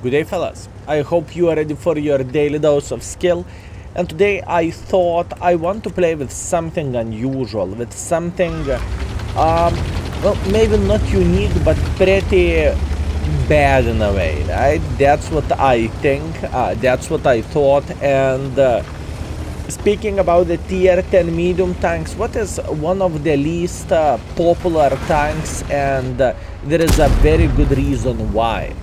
Good day, fellas. I hope you are ready for your daily dose of skill. And today I thought I want to play with something unusual, with something, well, maybe not unique, but pretty bad in a way, right? That's what I think, that's what I thought. And speaking about the tier 10 medium tanks, what is one of the least popular tanks? And there is a very good reason why.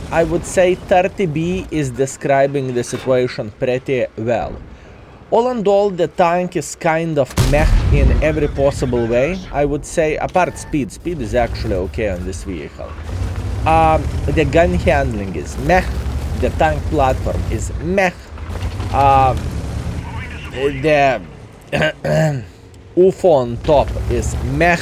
I would say 30B is describing the situation pretty well. All in all, the tank is kind of meh in every possible way. I would say, apart speed. Speed is actually okay on this vehicle. The gun handling is meh. The tank platform is meh. The UFO on top is meh.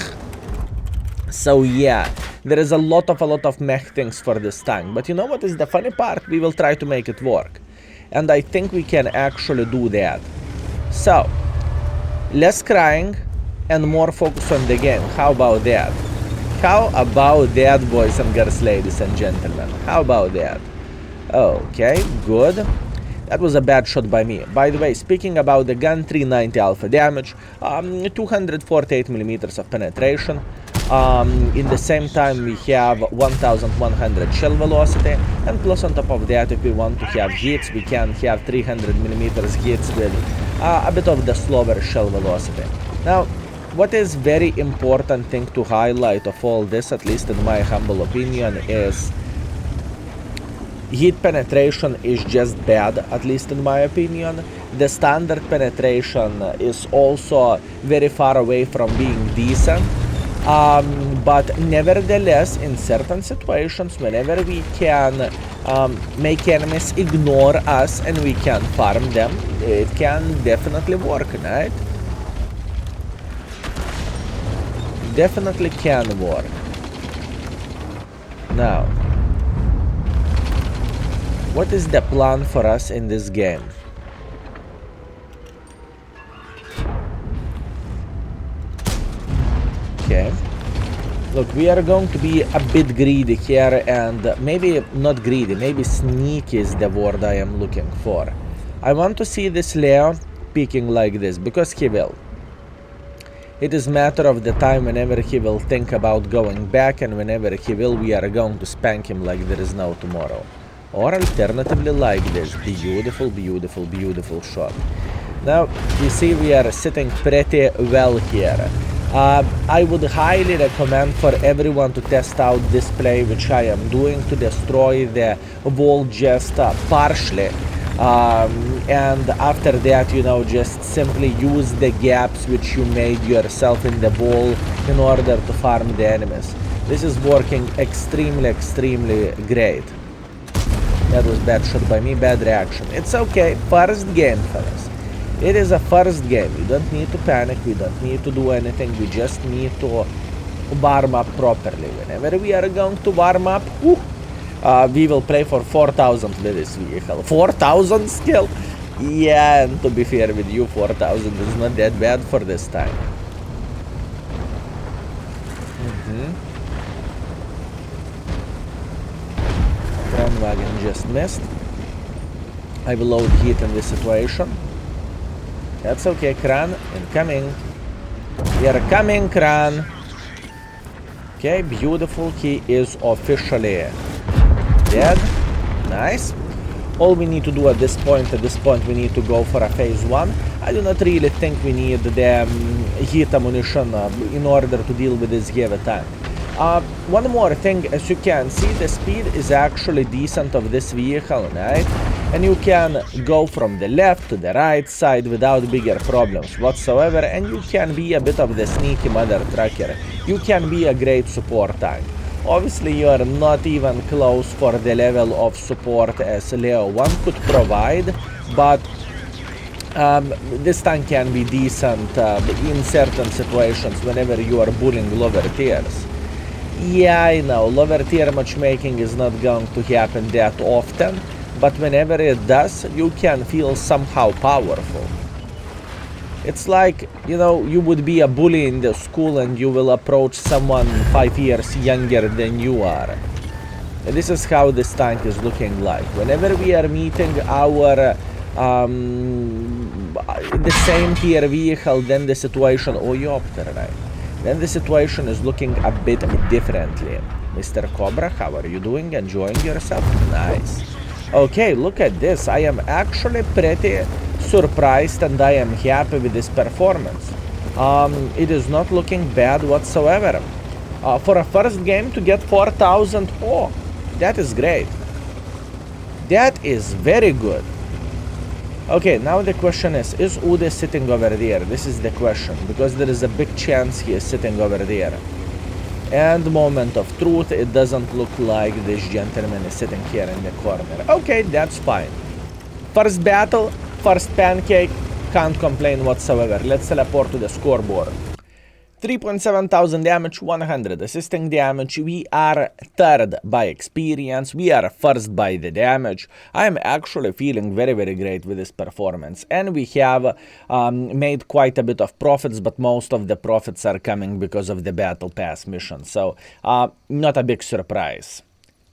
So yeah, there is a lot of meh things for this tank. But you know what is the funny part? We will try to make it work. And I think we can actually do that. So, less crying and more focus on the game. How about that? How about that, boys and girls, ladies and gentlemen? How about that? Okay, good. That was a bad shot by me. By the way, speaking about the gun, 390 alpha damage, 248 millimeters of penetration. In the same time, we have 1100 shell velocity, and plus on top of that, if we want to have hits, we can have 300 millimeters hits with a bit of the slower shell velocity. Now, what is very important thing to highlight of all this, at least in my humble opinion, is hit penetration is just bad, at least in my opinion. The standard penetration is also very far away from being decent. But nevertheless, in certain situations, whenever we can make enemies ignore us and we can farm them, it can definitely work, right? Definitely can work. Now, what is the plan for us in this game? Okay. Look, we are going to be a bit greedy here, and maybe not greedy, maybe sneaky is the word I am looking for. I want to see this Leo peeking like this, because he will. It is a matter of the time whenever he will think about going back, and whenever he will, we are going to spank him like there is no tomorrow. Or alternatively like this. Beautiful, beautiful, beautiful shot. Now, you see we are sitting pretty well here. I would highly recommend for everyone to test out this play, which I am doing, to destroy the wall just partially. And after that, you know, just simply use the gaps which you made yourself in the wall in order to farm the enemies. This is working extremely, extremely great. That was bad shot by me, bad reaction. It's okay, first game, fellas. It is a first game. We don't need to panic, we don't need to do anything, we just need to warm up properly. Whenever we are going to warm up, we will play for 4000 with this vehicle. 4000 skill? Yeah, and to be fair with you, 4000 is not that bad for this time. Ground wagon just missed. I will load heat in this situation. That's okay, Kran. Incoming. We are coming, Kran. Okay, beautiful. He is officially dead. Nice. All we need to do at this point, we need to go for a phase 1. I do not really think we need the heat ammunition in order to deal with this heavy tank. One more thing, as you can see, the speed is actually decent of this vehicle, right? And you can go from the left to the right side without bigger problems whatsoever, and you can be a bit of the sneaky mother trucker. You can be a great support tank. Obviously, you are not even close for the level of support as Leo 1 could provide, but this tank can be decent in certain situations whenever you are bullying lower tiers. Yeah, I know, lower tier matchmaking is not going to happen that often, but whenever it does, you can feel somehow powerful. It's like, you know, you would be a bully in the school and you will approach someone 5 years younger than you are. This is how this tank is looking like. Whenever we are meeting our the same tier vehicle, then the situation, oh, Yopter, right? Then the situation is looking a bit differently. Mr. Cobra, how are you doing? Enjoying yourself? Nice. Okay, look at this. I am actually pretty surprised and I am happy with this performance. It is not looking bad whatsoever. For a first game to get 4,000, oh, that is great. That is very good. Okay, now the question is Ude sitting over there? This is the question, because there is a big chance he is sitting over there. And moment of truth, it doesn't look like this gentleman is sitting here in the corner. Okay, that's fine. First battle, first pancake, can't complain whatsoever. Let's teleport to the scoreboard. 3.7 thousand damage, 100 assisting damage. We are third by experience. We are first by the damage. I am actually feeling very, very great with this performance. And we have made quite a bit of profits, but most of the profits are coming because of the Battle Pass mission. So, not a big surprise.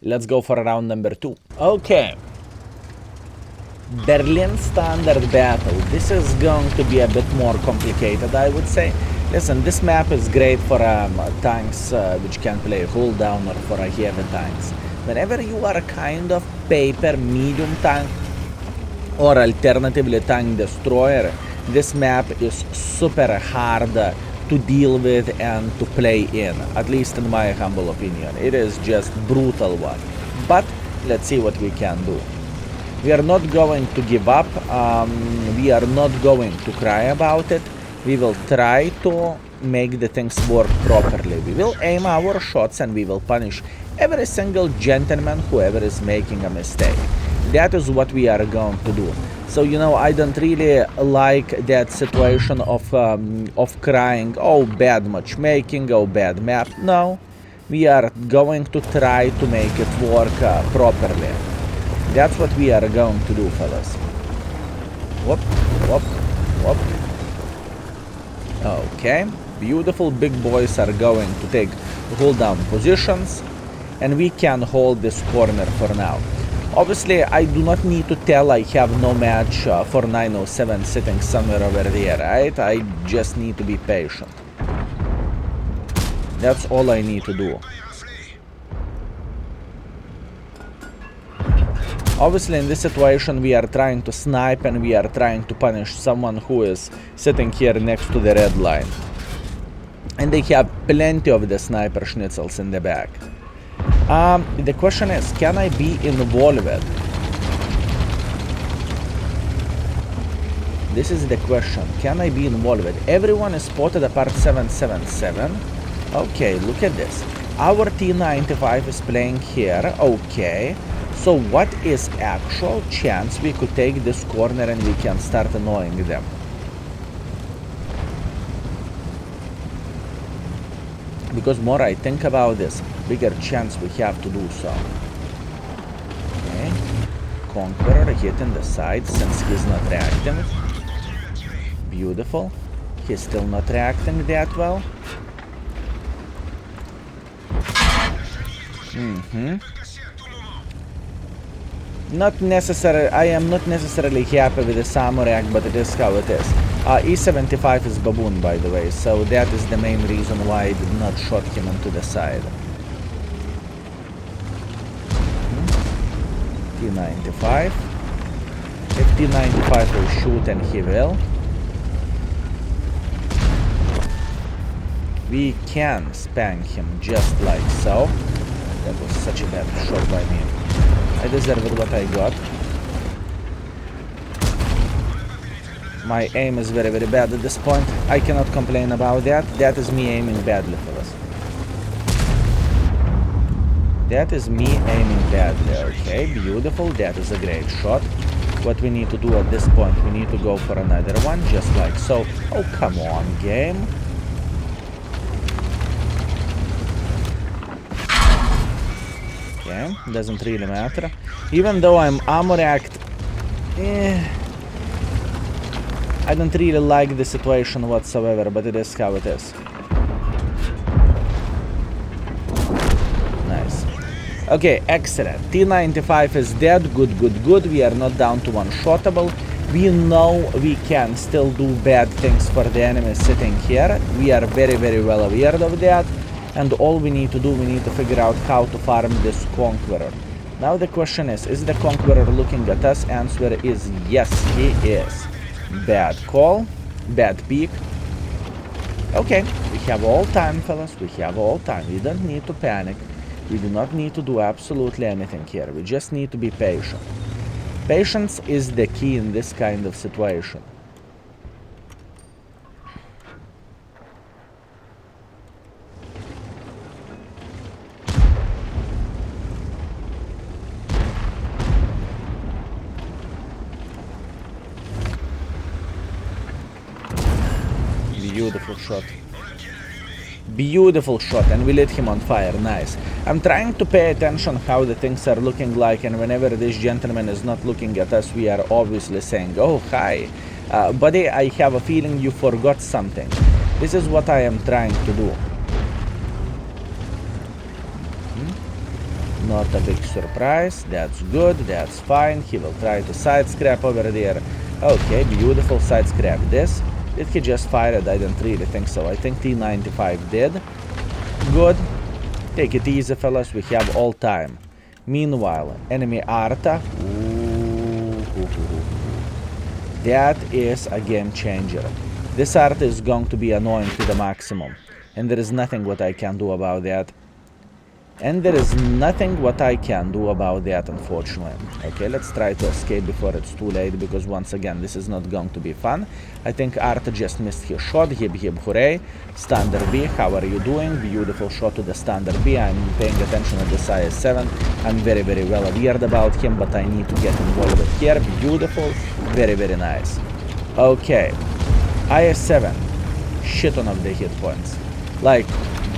Let's go for round number 2. Okay. Berlin Standard Battle. This is going to be a bit more complicated, I would say. Listen, this map is great for tanks which can play hold down, or for heavy tanks. Whenever you are a kind of paper medium tank or alternatively tank destroyer, this map is super hard to deal with and to play in, at least in my humble opinion. It is just brutal one. But let's see what we can do. We are not going to give up. We are not going to cry about it. We will try to make the things work properly. We will aim our shots and we will punish every single gentleman whoever is making a mistake. That is what we are going to do. So, you know, I don't really like that situation of crying, oh, bad matchmaking, oh, bad map. No, we are going to try to make it work properly. That's what we are going to do, fellas. Whoop, whoop, whoop. Okay, beautiful. Big boys are going to take hold down positions, and we can hold this corner for now. Obviously, I do not need to tell I have no match for 907 sitting somewhere over there, right? I just need to be patient. That's all I need to do. Obviously, in this situation, we are trying to snipe and we are trying to punish someone who is sitting here next to the red line. And they have plenty of the sniper schnitzels in the back. The question is, can I be involved? This is the question. Can I be involved? Everyone is spotted apart 777. Okay, look at this. Our T95 is playing here. Okay. So what is actual chance we could take this corner and we can start annoying them? Because more I think about this, bigger chance we have to do so. Okay. Conqueror hitting the side since he's not reacting. Beautiful. He's still not reacting that well. Not necessarily, I am not necessarily happy with the Samurai, but it is how it is. E75 is baboon, by the way, so that is the main reason why I did not shot him into the side. T95. If T95 will shoot, and he will, we can spank him just like so. That was such a bad shot by me. I deserved what I got. My aim is very, very bad at this point. I cannot complain about that. That is me aiming badly, fellas. That is me aiming badly. Okay, beautiful. That is a great shot. What we need to do at this point, we need to go for another one, just like so. Oh, come on, game. Okay, doesn't really matter. Even though I'm armor act, I don't really like the situation whatsoever, but it is how it is. Nice. Okay, excellent. T95 is dead. Good, good, good. We are not down to one-shottable. We know we can still do bad things for the enemy sitting here. We are very, very well aware of that. And all we need to do, we need to figure out how to farm this Conqueror. Now the question is the Conqueror looking at us? Answer is yes, he is. Bad call. Bad peek. Okay, we have all time, fellas. We have all time. We don't need to panic. We do not need to do absolutely anything here. We just need to be patient. Patience is the key in this kind of situation. Beautiful shot. Beautiful shot, and we lit him on fire. Nice. I'm trying to pay attention how the things are looking like, and whenever this gentleman is not looking at us, we are obviously saying, oh, hi. Buddy, I have a feeling you forgot something. This is what I am trying to do. Not a big surprise. That's good. That's fine. He will try to side scrap over there. Okay, beautiful side scrap this. Did he just fire it? I don't really think so. I think T95 did. Good. Take it easy, fellas. We have all time. Meanwhile, enemy Arta. That is a game changer. This Arta is going to be annoying to the maximum. And there is nothing what I can do about that. Unfortunately. Okay, let's try to escape before it's too late, because once again, this is not going to be fun. I think Arta just missed his shot. Hip hip hooray. Standard B, how are you doing? Beautiful shot to the Standard B. I'm paying attention to this IS-7. I'm very, very well aware about him, but I need to get involved here. Beautiful. Very, very nice. Okay. IS-7. Shit ton of the hit points. Like,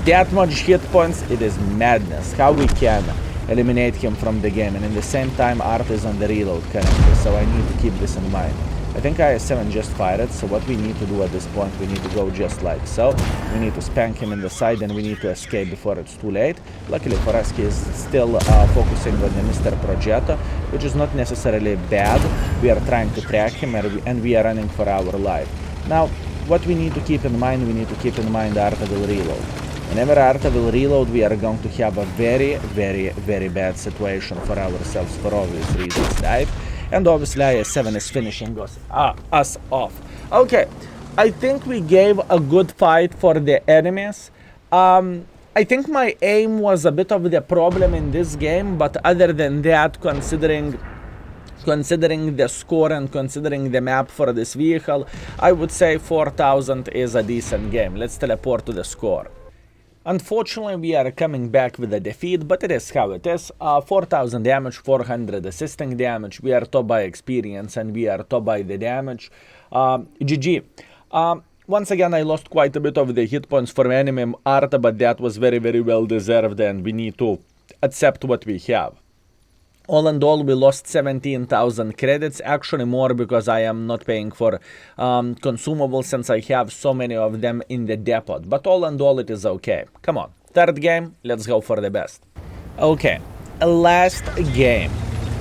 that much hit points, it is madness. How we can eliminate him from the game, and in the same time Arta is on the reload currently, so I need to keep this in mind. I think IS-7 just fired, so what we need to do at this point, we need to go just like so. We need to spank him in the side, and we need to escape before it's too late. Luckily for us, he is still focusing on the Mr. Progetto, which is not necessarily bad. We are trying to track him, and we are running for our life. Now, what we need to keep in mind, Arta will reload. Whenever Arta will reload, we are going to have a very, very, very bad situation for ourselves for obvious reasons, right? And obviously IS-7 is finishing us off. Okay, I think we gave a good fight for the enemies. I think my aim was a bit of the problem in this game, but other than that, considering the score and considering the map for this vehicle, I would say 4000 is a decent game. Let's teleport to the score. Unfortunately, we are coming back with a defeat, but it is how it is. 4000 damage, 400 assisting damage. We are top by experience and we are top by the damage. GG. Once again, I lost quite a bit of the hit points for enemy Arta, but that was very, very well deserved, and we need to accept what we have. All in all, we lost 17,000 credits, actually more because I am not paying for consumables since I have so many of them in the depot. But all in all, it is okay. Come on, third game, let's go for the best. Okay, last game.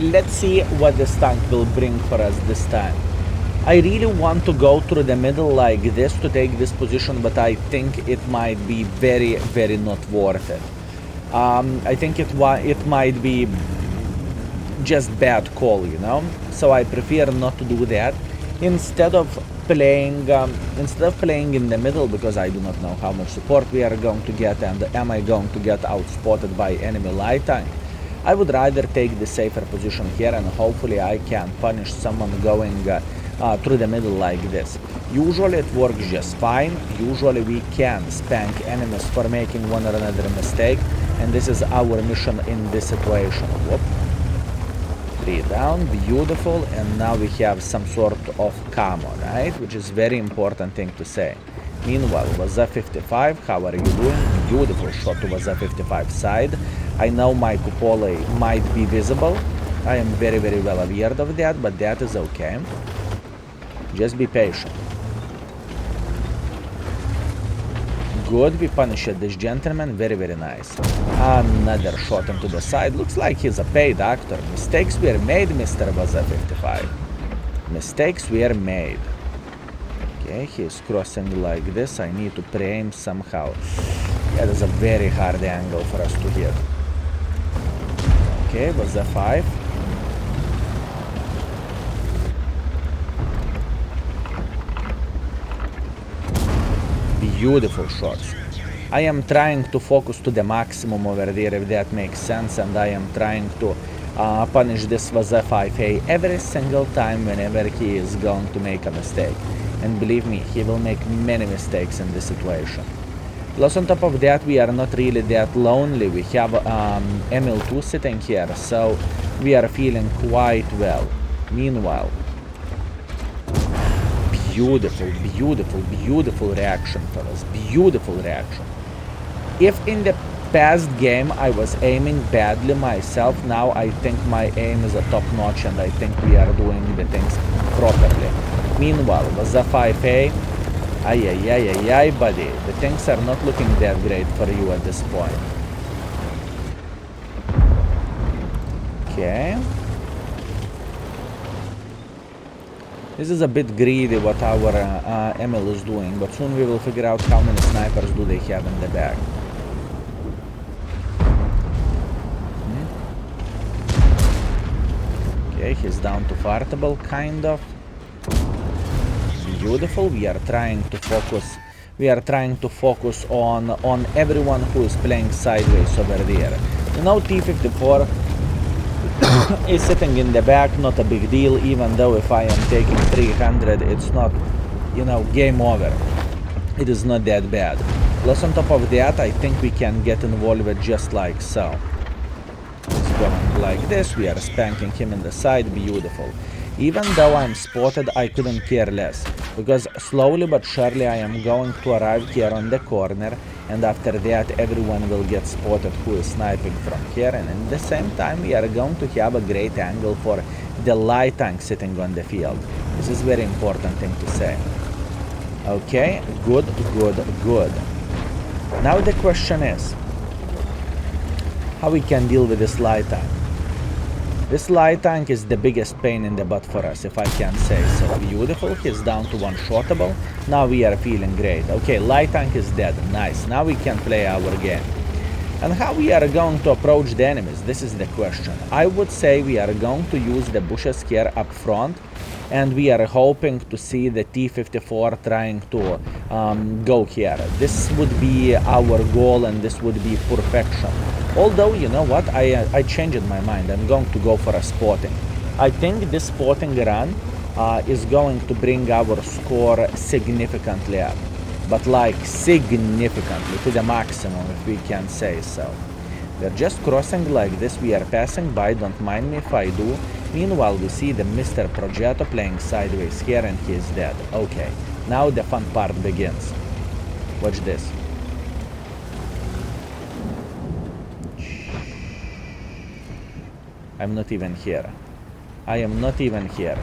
Let's see what this tank will bring for us this time. I really want to go through the middle like this to take this position, but I think it might be very, very not worth it. I think it might be just bad call, you know, so I prefer not to do that. Instead of playing in the middle, because I do not know how much support we are going to get and am I going to get outspotted by enemy light tank, I would rather take the safer position here, and hopefully I can punish someone going through the middle like this. Usually it works just fine. Usually we can spank enemies for making one or another mistake, and this is our mission in this situation. Whoop. 3 down, beautiful, and now we have some sort of camo, right? Which is very important thing to say. Meanwhile, Waza 55, how are you doing? Beautiful shot to Waza 55 side. I know my cupola might be visible. I am very, very well aware of that, but that is okay. Just be patient. Good, we punished this gentleman, very, very nice. Another shot into the side, looks like he's a paid actor. Mistakes were made, Mr. Vaza 55. Mistakes were made. Okay, he's crossing like this, I need to pre-aim somehow. That is a very hard angle for us to hit. Okay, Vaza 5. Beautiful shots. I am trying to focus to the maximum over there, if that makes sense, and I am trying to punish this Vaza 5A every single time whenever he is going to make a mistake. And believe me, he will make many mistakes in this situation. Plus on top of that, we are not really that lonely. We have ML2 sitting here, so we are feeling quite well. Meanwhile, beautiful, beautiful, beautiful reaction, fellas. Beautiful reaction. If in the past game I was aiming badly myself, now I think my aim is a top notch and I think we are doing the things properly. Meanwhile, Vaza 5A, ay, buddy, the things are not looking that great for you at this point. Okay. This is a bit greedy what our ML is doing, but soon we will figure out how many snipers do they have in the back. Okay, he's down to fartable, kind of. Beautiful. We are trying to focus. We are trying to focus on everyone who is playing sideways over there. You know, T54 is sitting in the back, not a big deal, even though if I am taking 300, it's not, you know, game over. It is not that bad. Plus on top of that, I think we can get involved just like so. It's going like this, we are spanking him in the side, beautiful. Even though I'm spotted, I couldn't care less, because slowly but surely I am going to arrive here on the corner, and after that everyone will get spotted who is sniping from here, and at the same time we are going to have a great angle for the light tank sitting on the field. This is very important thing to say. Okay, good, good, good. Now the question is, how we can deal with this light tank? This light tank is the biggest pain in the butt for us, if I can say so. Beautiful, he's down to one-shottable. Now we are feeling great. Okay, light tank is dead, nice. Now we can play our game. And how we are going to approach the enemies? This is the question. I would say we are going to use the bushes here up front, and we are hoping to see the T-54 trying to go here. This would be our goal, and this would be perfection. Although, you know what, I changed my mind. I'm going to go for a spotting. I think this spotting run is going to bring our score significantly up. But like significantly, to the maximum, if we can say so. We're just crossing like this, we are passing by, don't mind me if I do. Meanwhile, we see the Mr. Progetto playing sideways here, and he is dead. Okay, now the fun part begins. Watch this. I'm not even here. I am not even here.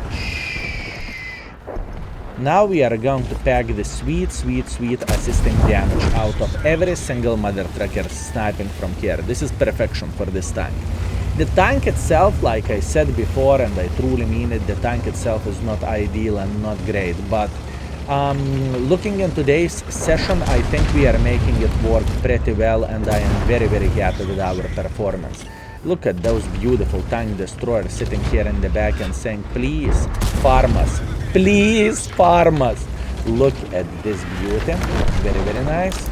Now we are going to pack the sweet, sweet, sweet assisting damage out of every single mother trucker sniping from here. This is perfection for this tank. The tank itself, like I said before, and I truly mean it, the tank itself is not ideal and not great. But looking in today's session, I think we are making it work pretty well, and I am very, very happy with our performance. Look at those beautiful tank destroyers sitting here in the back and saying, please farm us, please farm us. Look at this beauty, very, very nice.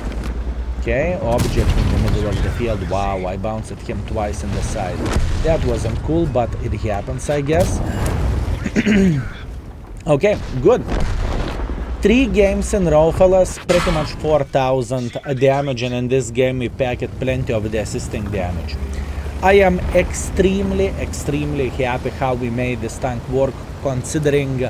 Okay, object in the middle of the field. Wow, I bounced him twice in the side. That wasn't cool, but it happens, I guess. Okay, good. 3 games in row, fellas, pretty much 4,000 damage, and in this game we packed plenty of the assisting damage. I am extremely, extremely happy how we made this tank work, considering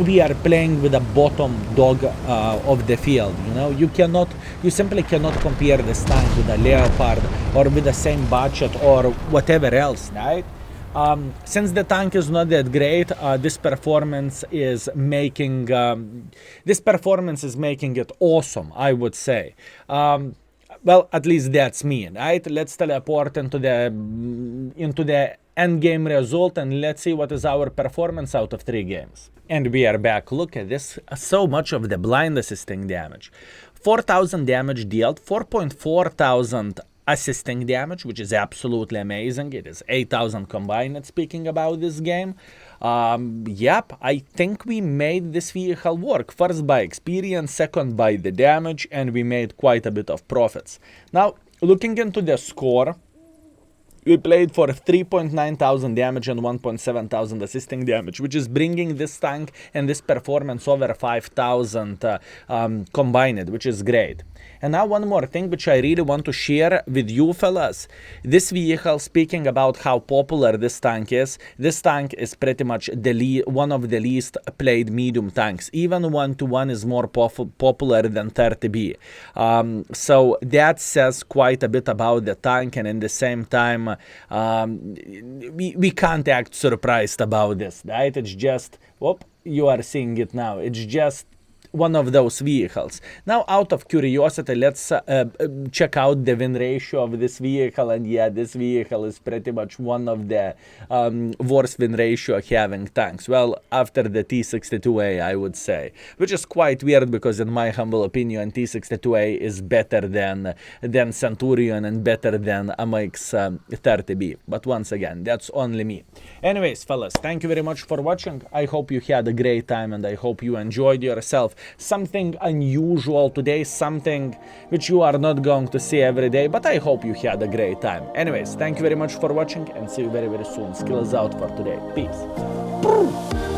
we are playing with the bottom dog of the field. You know, you simply cannot compare this tank with a Leopard or with the same budget or whatever else, right? Since the tank is not that great, this performance is making it awesome, I would say. Well, at least that's me, right? Let's teleport into the end game result and let's see what is our performance out of 3 games. And we are back. Look at this, so much of the blind assisting damage. 4,000 damage dealt, 4.4 thousand assisting damage, which is absolutely amazing. It is 8,000 combined, speaking about this game. Yep, I think we made this vehicle work. First by experience, second by the damage, and we made quite a bit of profits. Now, looking into the score, we played for 3.9 thousand damage and 1.7 thousand assisting damage, which is bringing this tank and this performance over 5,000 combined, which is great. And now one more thing which I really want to share with you fellas. This vehicle, speaking about how popular this tank is pretty much one of the least played medium tanks. Even 1-to-1 is more popular than 30B. So that says quite a bit about the tank, and in the same time, we can't act surprised about this, right? It's just, whoop, you are seeing it now. It's just one of those vehicles. Now, out of curiosity, let's check out the win ratio of this vehicle, and yeah, this vehicle is pretty much one of the worst win ratio having tanks. Well, after the T62A, I would say, which is quite weird because in my humble opinion, T62A is better than Centurion and better than AMX 30B. But once again, that's only me. Anyways, fellas, thank you very much for watching. I hope you had a great time and I hope you enjoyed yourself. Something unusual today, something which you are not going to see every day, but I hope you had a great time. Anyways, thank you very much for watching and see you very, very soon. Skills out for today. Peace.